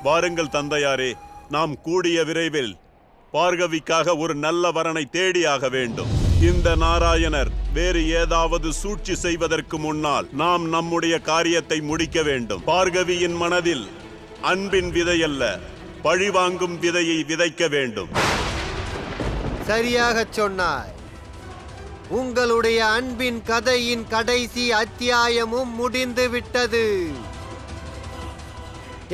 வாருங்கள் தந்தையாரே, நாம் கூடிய விரைவில் பார்கவிக்காக ஒரு நல்ல வரனை தேடியாக வேண்டும். இந்த நாராயணர் வேறு ஏதாவது சூழ்ச்சி செய்வதற்கு முன்னால் நாம் நம்முடைய காரியத்தை முடிக்க வேண்டும். பார்கவியின் மனதில் அன்பின் விதையல்ல, பழிவாங்கும் விதையை விதைக்க வேண்டும். சரியாக சொன்னாய். உங்களுடைய அன்பின் கதையின் கடைசி அத்தியாயமும் முடிந்து விட்டது.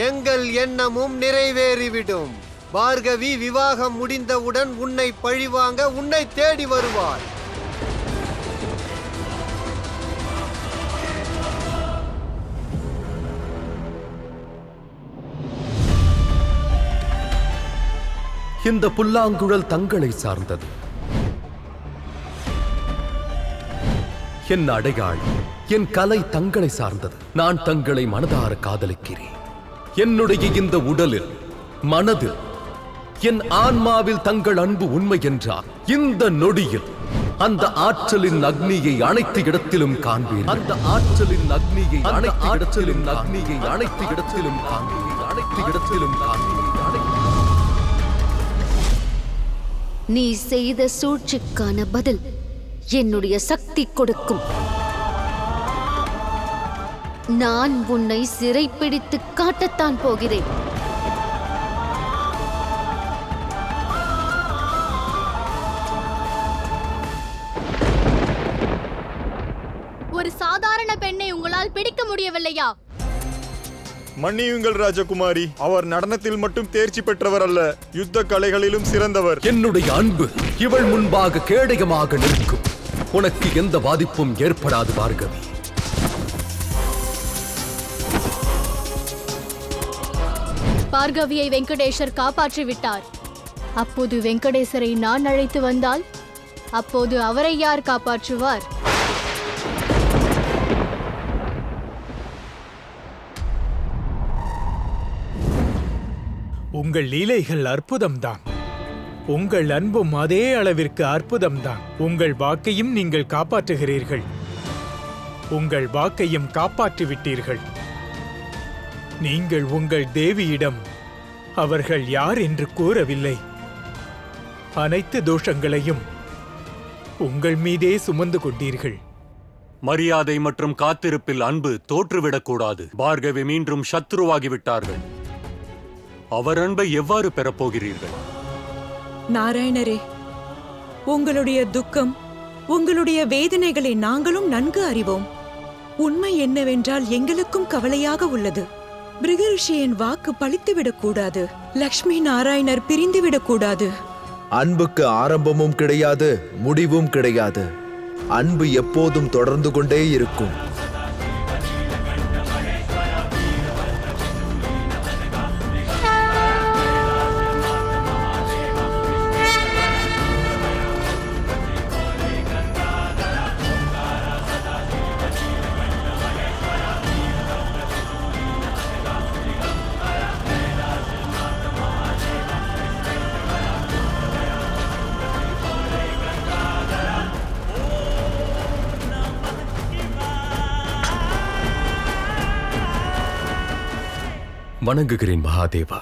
எங்கள் எண்ணமும் நிறைவேறிவிடும். பார்கவி விவாகம் முடிந்தவுடன் உன்னை பழிவாங்க உன்னை தேடி வருவாள். இந்த புல்லாங்குழல் தங்களை சார்ந்தது. என் அடையாளம், என் கலை தங்களை சார்ந்தது. நான் தங்களை மனதார காதலிக்கிறேன். என்னுடைய இந்த உடலில், மனதில், என் ஆன்மாவில் தங்கள் அன்பு உண்மை என்றால் இந்த நொடியில் அந்த ஆற்றலின் அக்னியை அனைத்து இடத்திலும் காண்பீர்கள். அந்த ஆற்றலின் அக்னியை அனைத்து இடத்திலும் அக்னியை அனைத்து இடத்திலும் காண்பீர்கள். அனைத்து இடத்திலும் காண்பீர்கள். நீ செய்த சூழ்ச்சிக்கான பதில் என்னுடைய சக்தி கொடுக்கும். நான் உன்னை சிறைப்பிடித்து காட்டத்தான் போகிறேன். ஒரு சாதாரண பெண்ணை உங்களால் பிடிக்க முடியவில்லையா? மன்னியுங்கள் ராஜகுமாரி, அவர் நடனத்தில் மட்டும் தேர்ச்சி பெற்றவர் அல்ல, யுத்த கலைகளிலும் சிறந்தவர். என்னுடைய அன்பு இவள் முன்பாக கேடயமாக நிற்கும். உனக்கு எந்த பாதிப்பும் ஏற்படாது பார்கவி. பார்கவியை வெங்கடேஷர் காப்பாற்றி விட்டார். அப்போது வெங்கடேசரை நான் அழைத்து வந்தால் அப்போது அவரை யார் காப்பாற்றுவார்? உங்கள் லீலைகள் அற்புதம்தான். உங்கள் அன்பும் அதே அளவிற்கு அற்புதம்தான். உங்கள் வாக்கையும் நீங்கள் காப்பாற்றுகிறீர்கள். உங்கள் வாக்கையும் காப்பாற்றிவிட்டீர்கள். நீங்கள் உங்கள் தேவியிடம் அவர்கள் யார் என்று கூறவில்லை. அனைத்து தோஷங்களையும் உங்கள் மீதே சுமந்து கொண்டீர்கள். மரியாதை மற்றும் காத்திருப்பில் அன்பு தோற்றுவிடக்கூடாது. பார்கவி மீண்டும் சத்ருவாகிவிட்டார்கள். அவர் அன்பை எவ்வாறு பெறப்போகிறீர்கள்? நாராயணரே, உங்களுடைய துக்கம், உங்களுடைய வேதனைகளை நாங்களும் நன்கு அறிவோம். உண்மை என்னவென்றால் எங்களுக்கும் கவலையாக உள்ளது. பிருகரிஷியின் வாக்கு பழித்துவிடக்கூடாது. லக்ஷ்மி நாராயணர் பிரிந்துவிடக்கூடாது. அன்புக்கு ஆரம்பமும் கிடையாது, முடிவும் கிடையாது. அன்பு எப்போதும் தொடர்ந்து கொண்டே இருக்கும். வணங்குகிறேன் மகாதேவா.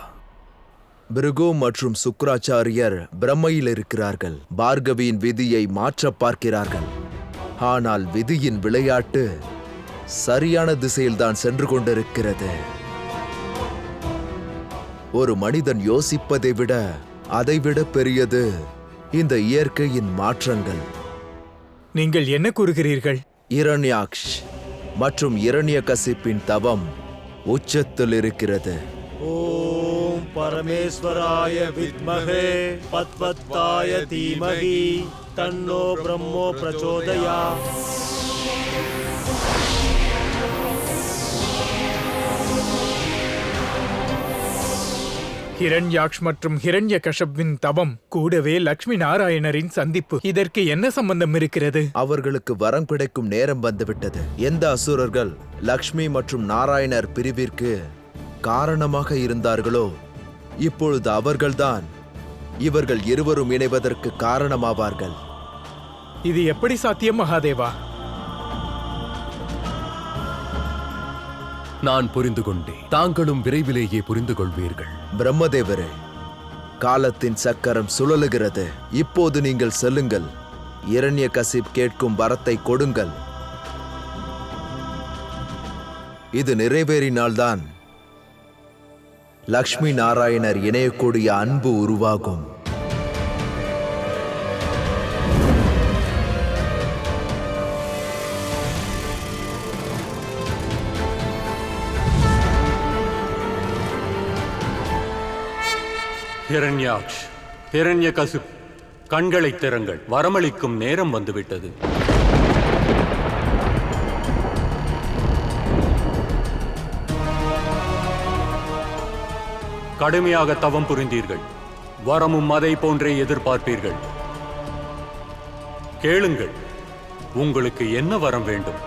பிருகு மற்றும் சுக்ராச்சாரியர் பிரம்மையில் இருக்கிறார்கள். பார்கவியின் விதியை மாற்ற பார்க்கிறார்கள். ஆனால் விதியின் விளையாட்டு சரியான திசையில்தான் சென்று கொண்டிருக்கிறது. ஒரு மனிதன் யோசிப்பதை விட அதைவிட பெரியது இந்த இயற்கையின் மாற்றங்கள். நீங்கள் என்ன கூறுகிறீர்கள்? இரண்யாக்ஷ் மற்றும் இரண்யகசிப்பின் தவம் உச்சத்தில் இருக்கிறது. ஓம் பரமேஸ்வராய வித்மஹே பத்வத்தாய தீமஹி தன்னோ பிரம்மோ பிரச்சோதயாத். ஹிரண்யாக்ஷ் மற்றும் ஹிரண்யகஷபின் தவம் கூடவே லக்ஷ்மி நாராயணரின் சந்திப்பு, இதற்கு என்ன சம்பந்தம் இருக்கிறது? அவர்களுக்கு வரம் கிடைக்கும் நேரம் வந்துவிட்டது. எந்த அசுரர்கள் லக்ஷ்மி மற்றும் நாராயணர் பிரிவிற்கு காரணமாக இருந்தார்களோ இப்பொழுது அவர்கள்தான் இவர்கள் இருவரும் இணைவதற்கு காரணமாவார்கள். இது எப்படி சாத்தியம் மகாதேவா? நான் புரிந்து கொண்டேன். தாங்களும் விரைவிலேயே புரிந்து கொள்வீர்கள். பிரம்மதேவரே, காலத்தின் சக்கரம் சுழலுகிறது. இப்போது நீங்கள் செல்லுங்கள். இரண்யகசிப் கேட்கும் வரத்தை கொடுங்கள். இது நிறைவேறினால்தான் லக்ஷ்மி நாராயணர் இணையக்கூடிய அன்பு உருவாகும். ஹிரண்யாக்ஷ், ஹிரண்யகசிப், கண்களை திறங்கள். வரமளிக்கும் நேரம் வந்துவிட்டது. கடுமையாக தவம் புரிந்தீர்கள். வரமும் அதை போன்றே எதிர்பார்ப்பீர்கள். கேளுங்கள், உங்களுக்கு என்ன வரம் வேண்டும்?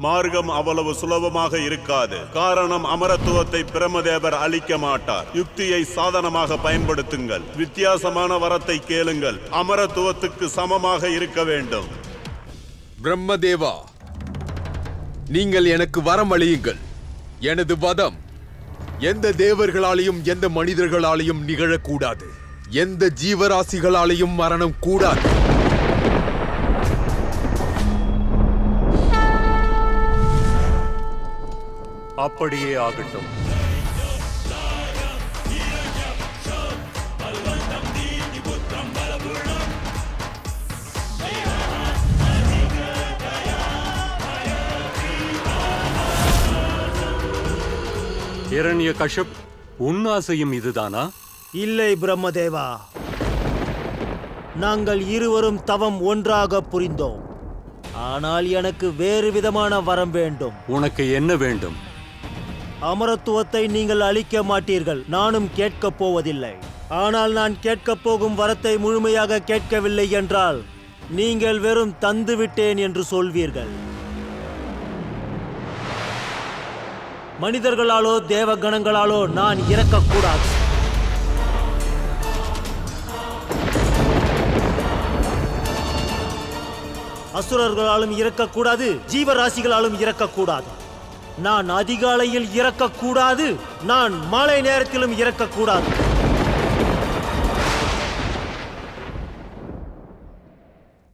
மார்க்கம் அவ்வளவு சுலபமாக இருக்காது. காரணம், அமரத்துவத்தை பிரம்மதேவர் அளிக்க மாட்டார். யுக்தியை சாதனமாக பயன்படுத்துங்கள். வித்தியாசமான வரத்தை கேளுங்கள். அமரத்துவத்துக்கு சமமாக இருக்க வேண்டும். பிரம்மதேவா, நீங்கள் எனக்கு வரம் அளியுங்கள். எனது வதம் எந்த தேவர்களாலையும் எந்த மனிதர்களாலையும் நிகழக்கூடாது. எந்த ஜீவராசிகளாலையும் மரணம் கூடாது. அப்படியே ஆகட்டும். ஹிரண்யகசிப், உன் ஆசையும் இதுதானா? இல்லை பிரம்மதேவா, நாங்கள் இருவரும் தவம் ஒன்றாக புரிந்தோம். ஆனால் எனக்கு வேறு விதமான வரம் வேண்டும். உனக்கு என்ன வேண்டும்? அமரத்துவத்தை நீங்கள் அளிக்க மாட்டீர்கள், நானும் கேட்கப் போவதில்லை. ஆனால் நான் கேட்கப் போகும் வரத்தை முழுமையாக கேட்கவில்லை என்றால் நீங்கள் வெறும் தந்துவிட்டேன் என்று சொல்வீர்கள். மனிதர்களாலோ தேவகணங்களாலோ நான் இறக்கக்கூடாது. அசுரர்களாலும் இறக்கக்கூடாது, ஜீவராசிகளாலும் இறக்கக்கூடாது. நான் அதிகாலையில் இறக்கக்கூடாது, நான் மாலை நேரத்திலும் இறக்கக்கூடாது.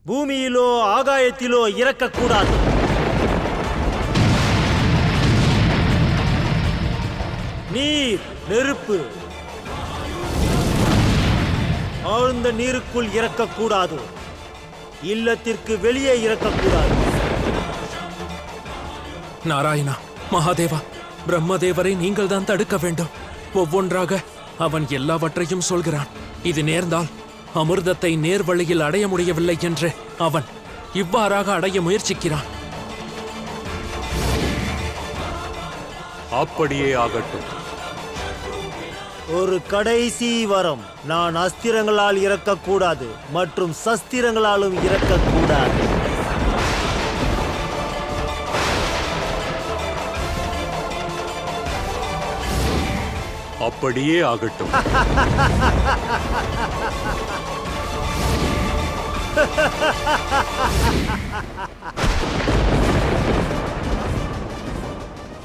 பூமியிலோ ஆகாயத்திலோ இறக்கக்கூடாது. நீர், நெருப்பு, ஆழ்ந்த நீருக்குள் இறக்கக்கூடாது. இல்லத்திற்கு வெளியே இறக்கக்கூடாது. நாராயணா, மகாதேவா, பிரம்மதேவரை நீங்கள் தான் தடுக்க வேண்டும். ஒவ்வொன்றாக அவன் எல்லாவற்றையும் சொல்கிறான். இது நேர்ந்தால் அமிர்தத்தை நேர் வழியில் அடைய முடியவில்லை என்று அவன் இவ்வாறாக அடைய முயற்சிக்கிறான். அப்படியே ஆகட்டும். ஒரு கடைசி வரம், நான் அஸ்திரங்களால் இறக்கக்கூடாது மற்றும் சஸ்திரங்களாலும் இறக்கக்கூடாது. அப்படியே ஆகட்டும்.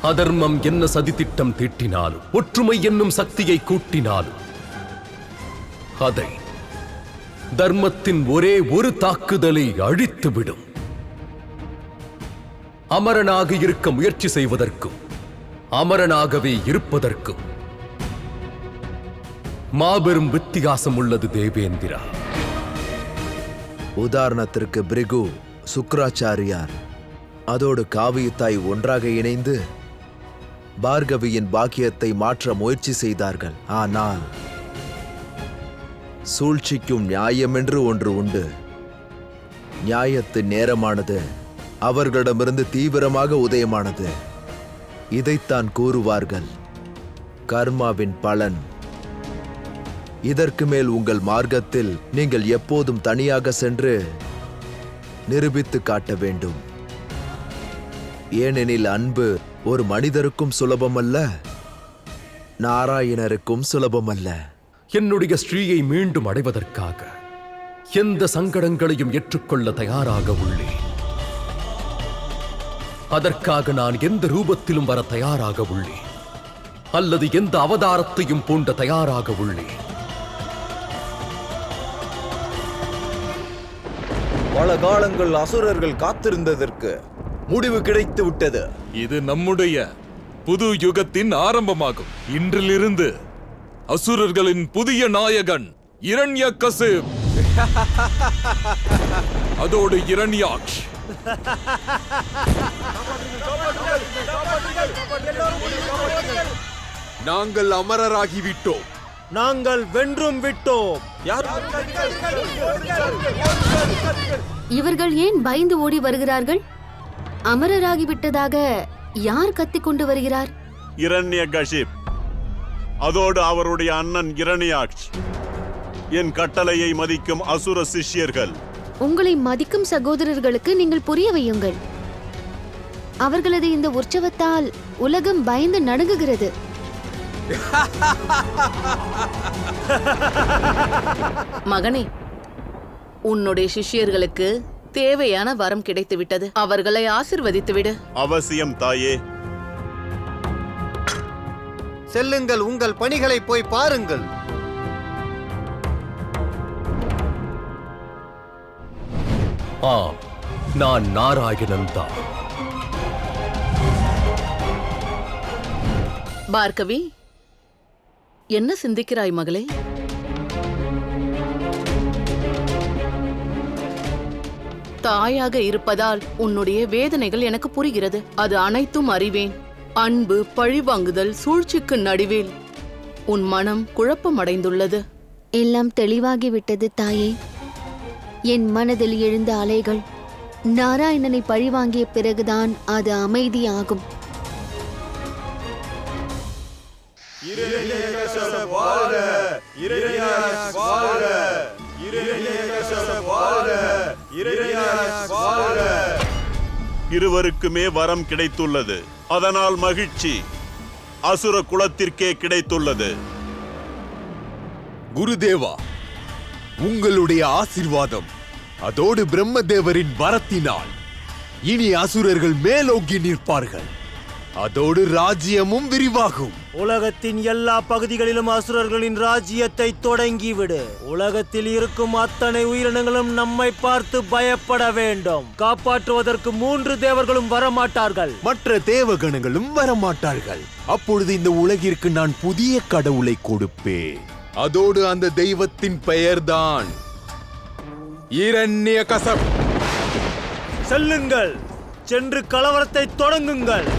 அதர்மம் என்ன சதித்திட்டம் தீட்டினாலும், ஒற்றுமை என்னும் சக்தியை கூட்டினாலும், அதை தர்மத்தின் ஒரே ஒரு தாக்குதலை அழித்துவிடும். அமரனாக இருக்க முயற்சி செய்வதற்கும் அமரனாகவே இருப்பதற்கும் மாபெரும் வித்தியாசம் உள்ளது தேவேந்திரா. உதாரணத்திற்கு பிரிகு, சுக்ராச்சாரியார், அதோடு காவியத்தாய் ஒன்றாக இணைந்து பார்கவியின் பாக்கியத்தை மாற்ற முயற்சி செய்தார்கள். ஆனால் சூழ்ச்சிக்கும் நியாயம் என்று ஒன்று உண்டு. நியாயத்தின் நேரமானது அவர்களிடமிருந்து தீவிரமாக உதயமானது. இதைத்தான் கூறுவார்கள் கர்மாவின் பலன். இதற்கு மேல் உங்கள் மார்க்கத்தில் நீங்கள் எப்போதும் தனியாக சென்று நிரூபித்து காட்ட வேண்டும். ஏனெனில் அன்பு ஒரு மனிதருக்கும் சுலபமல்ல, நாராயணருக்கும் சுலபமல்ல. என்னுடைய ஸ்ரீயை மீண்டும் அடைவதற்காக எந்த சங்கடங்களையும் ஏற்றுக்கொள்ள தயாராக உள்ளேன். அதற்காக நான் எந்த ரூபத்திலும் வர தயாராக உள்ளேன், அல்லது எந்த அவதாரத்தையும் பூண்ட தயாராக உள்ளேன். பல காலங்கள் அசுரர்கள் காத்திருந்ததற்கு முடிவு கிடைத்து விட்டது. இது நம்முடைய புது யுகத்தின் ஆரம்பமாகும். இன்றிலிருந்து அசுரர்களின் புதிய நாயகன் இரண்யகசிப், அதோடு இரண்யாக்ஷ். நாங்கள் அமரராகிவிட்டோம். நாங்கள் வென்றும் விட்டோம். இவர்கள் ஏன் பயந்து ஓடி வருகிறார்கள்? அமரராகிவிட்டதாக யார் கத்திக் கொண்டு வருகிறார்? இரண்யகசிப், அதோடு அவருடைய அண்ணன் இரண்யாக்ஷ், என் கட்டளையை மதிக்கும் அசுர சிஷ்யர்கள். உங்களை மதிக்கும் சகோதரர்களுக்கு நீங்கள் புரிய வையுங்கள். அவர்களது இந்த உற்சவத்தால் உலகம் பயந்து நடுங்குகிறது. மகனே, உன்னுடைய சிஷ்யர்களுக்கு தேவையான வரம் கிடைத்து விட்டது. அவர்களை ஆசிர்வதித்து விடு. அவசியம் தாயே. செல்லுங்கள், உங்கள் பணிகளை போய் பாருங்கள். ஆம், நான் நாராயணன் தான். பார்கவி, என்ன சிந்திக்கிறாய் மகளே? தாயாக இருப்பதால் உன்னுடைய வேதனைகள் எனக்கு புரிகிறது. அது அனைத்தும் அறிவேன். அன்பு, பழிவாங்குதல், சூழ்ச்சிக்கு நடுவில் உன் மனம் குழப்பமடைந்துள்ளது. எல்லாம் தெளிவாகிவிட்டது தாயே. என் மனதில் எழுந்த அலைகள் நாராயணனை பழிவாங்கிய பிறகுதான் அது அமைதியாகும். இருவருக்குமே வரம் கிடைத்துள்ளது. அதனால் மகிழ்ச்சி அசுர குலத்திற்கே கிடைத்துள்ளது. குருதேவா, உங்களுடைய ஆசீர்வாதம், அதோடு பிரம்மதேவரின் வரத்தினால் இனி அசுரர்கள் மேலோங்கி நிற்பார்கள். அதோடு ராஜ்யமும் விரிவாகும். உலகத்தின் எல்லா பகுதிகளிலும் அசுரர்களின் ராஜ்யத்தை தொடங்கிவிடு. உலகத்தில் இருக்கும் அத்தனை உயிரினங்களும் நம்மை பார்த்து பயப்பட வேண்டும். காப்பாற்றுவதற்கு 3 தேவர்களும் வரமாட்டார்கள். மற்ற தேவகணங்களும் வரமாட்டார்கள். அப்பொழுது இந்த உலகிற்கு நான் புதிய கடவுளை கொடுப்பேன். அதோடு அந்த தெய்வத்தின் பெயர்தான் இரண்யகசிப். செல்லுங்கள், சென்று கலவரத்தை தொடங்குங்கள்.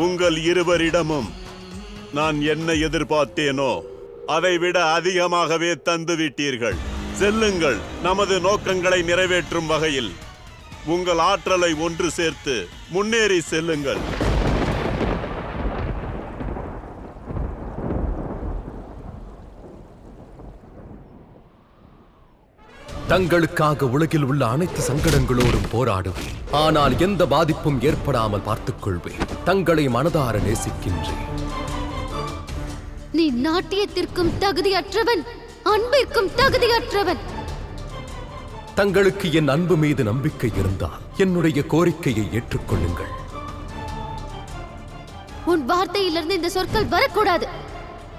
உங்கள் இருவரிடமும் நான் என்ன எதிர்பார்த்தேனோ அதைவிட அதிகமாகவே தந்துவிட்டீர்கள். செல்லுங்கள், நமது நோக்கங்களை நிறைவேற்றும் வகையில் உங்கள் ஆற்றலை ஒன்று சேர்த்து முன்னேறி செல்லுங்கள். தங்களுக்காக உலகில் உள்ள அனைத்து சங்கடங்களோடும் போராடுவேன். ஆனால் எந்த பாதிப்பும் ஏற்படாமல் பார்த்துக் கொள்வேன். தங்களை மனதார நேசிக்கின்றேன். நீ நாட்டியத்திற்கும் தகுதியற்றவன், அன்பிற்கும் தகுதியற்றவன். தங்களுக்கு என் அன்பு மீது நம்பிக்கை இருந்தால் என்னுடைய கோரிக்கையை ஏற்றுக்கொள்ளுங்கள். உன் வார்த்தையிலிருந்து இந்த சொற்கள் வரக்கூடாது.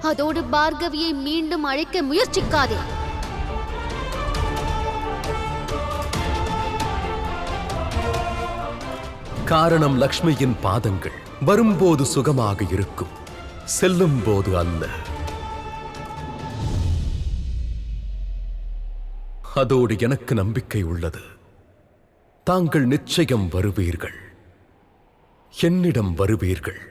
அதோடு பார்கவியை மீண்டும் அழைக்க முயற்சிக்காதே. காரணம் லக்ஷ்மியின் பாதங்கள் வரும்போது சுகமாக இருக்கும், செல்லும் போது அல்ல. அதோடு எனக்கு நம்பிக்கை உள்ளது. தாங்கள் நிச்சயம் வருவீர்கள், என்னிடம் வருவீர்கள்.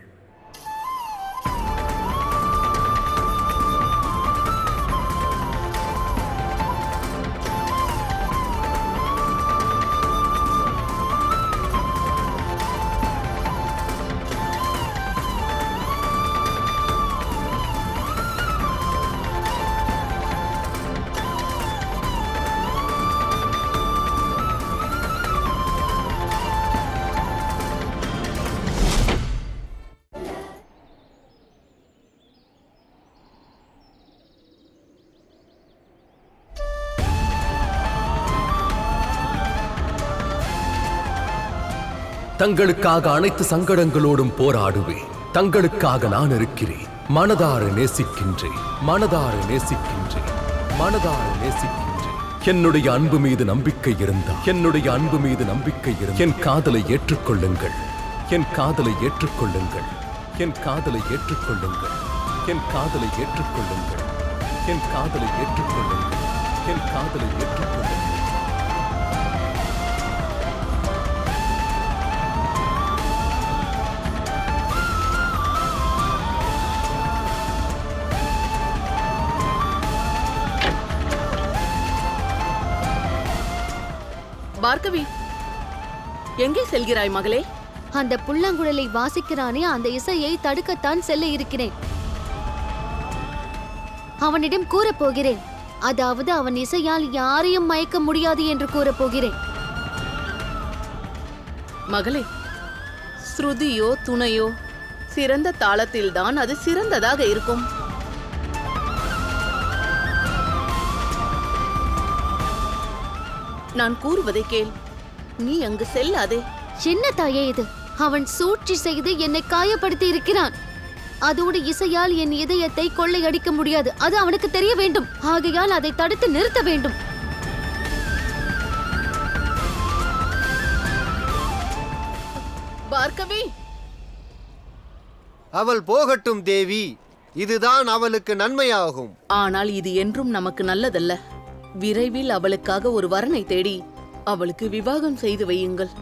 தங்களுக்காக அனைத்து சங்கடங்களோடும் போராடுவேன். தங்களுக்காக நான் இருக்கிறேன். மனதார நேசிக்கின்றேன், மனதார நேசிக்கின்றேன், மனதார நேசிக்கின்றேன். என்னுடைய அன்பு மீது நம்பிக்கை இருந்தால், என்னுடைய அன்பு மீது நம்பிக்கை இருந்தால் என் காதலை ஏற்றுக்கொள்ளுங்கள், என் காதலை ஏற்றுக்கொள்ளுங்கள், என் காதலை ஏற்றுக்கொள்ளுங்கள், என் காதலை ஏற்றுக்கொள்ளுங்கள், என் காதலை ஏற்றுக்கொள்ளுங்கள், என் காதலை ஏற்றுக்கொள்ளுங்கள். பார்கவி, எங்கே செல்கிறாய் மகளே? அந்த புல்லாங்குழலை வாசிக்கிறானே, அந்த இசையை தடுக்கத்தான் செல்ல இருக்கிறேன். அவனிடம் கூறப் போகிறேன். அதாவது அவன் இசையால் யாரையும் மயக்க முடியாது என்று கூறப் போகிறேன். மகளே, ஸ்ருதியோ துணையோ சிறந்த தாளத்தில்தான் அது சிறந்ததாக இருக்கும். நான் கூறுவதை கேள். நீ அங்கு செல்லாதே. என்ன தாயே இது? அவன் சூழ்ச்சி செய்து என்னை காயப்படுத்தி இருக்கிறான். அதோடு இசையால் என் இதயத்தை கொள்ளையடிக்க முடியாது. அது அவனுக்கு தெரிய வேண்டும். ஆகையால் அதை தடுத்து நிறுத்த வேண்டும். பார்கவி, அவள் போகட்டும் தேவி. இதுதான் அவளுக்கு நன்மையாகும். ஆனால் இது என்றும் நமக்கு நல்லதல்ல. விரைவில் அவளுக்காக ஒரு வரனை தேடி அவளுக்கு விவாகம் செய்து வையுங்கள்.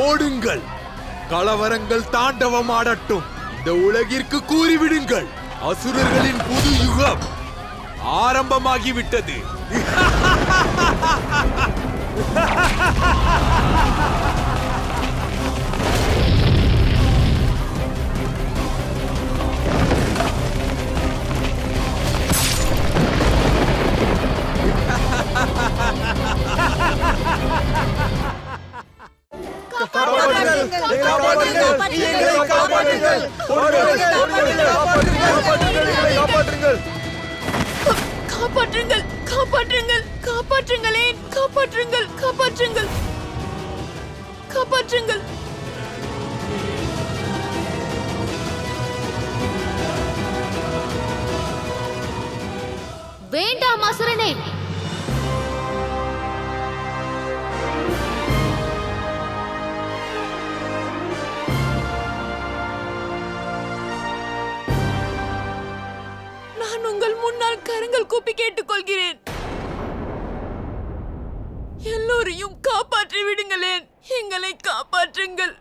ஓடுங்கள், கலவரங்கள் தாண்டவமாடட்டும். இந்த உலகிற்கு கூறிவிடுங்கள், அசுரர்களின் புது யுகம் ஆரம்பமாகிவிட்டது. காப்பாற்றுங்கள், காப்பாற்றுங்கள், காப்பாற்றுங்களேன், காப்பாற்றுங்கள், காப்பாற்றுங்கள், காப்பாற்றுங்கள். வேண்டாம் அசுரனே. நான் உங்கள் முன்னால் கரங்கள் கூப்பி கேட்டுக்கொள்கிறேன். எல்லோரையும் காப்பாற்றி விடுங்களேன். எங்களை காப்பாற்றுங்கள்.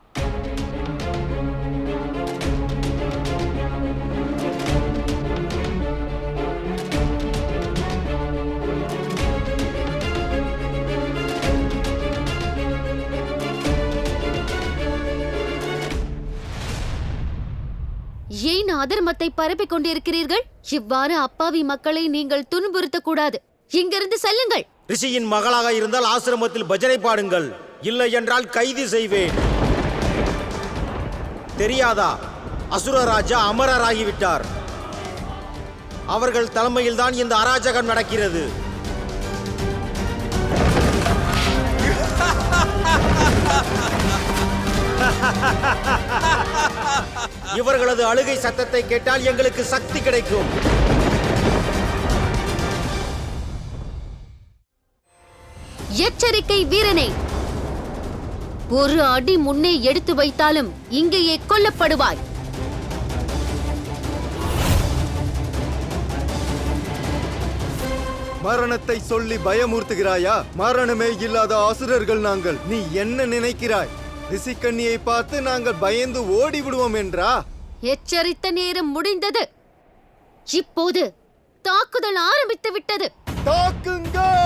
ஏன் அதர்மத்தை பரப்பிக் கொண்டிருக்கிறீர்கள்? இவ்வாறு அப்பாவி மக்களை நீங்கள் துன்புறுத்தக் கூடாது. இங்கிருந்து செல்லுங்கள். ரிஷியின் மகளாக இருந்தால் ஆசிரமத்தில் பஜனை பாடுங்கள், இல்லை என்றால் கைது செய்வேன். தெரியாதா, அசுரராஜா அமரராகிவிட்டார். அவர்கள் தலைமையில்தான் இந்த அராஜகம் நடக்கிறது. இவர்களது அழுகை சத்தத்தை கேட்டால் எங்களுக்கு சக்தி கிடைக்கும். எச்சரிக்கை வீரனே, ஒரு அடி முன்னே எடுத்து வைத்தாலும் இங்கேயே கொல்லப்படுவாய். மரணத்தை சொல்லி பயமுறுத்துகிறாயா? மரணமே இல்லாத அசுரர்கள் நாங்கள். நீ என்ன நினைக்கிறாய்? ரிஷிக்கண்ணியை பார்த்து நாங்கள் பயந்து ஓடி விடுவோம் என்றா? எச்சரித்த நேரம் முடிந்தது. இப்போது தாக்குதல் ஆரம்பித்து விட்டது. தாக்குங்கள்!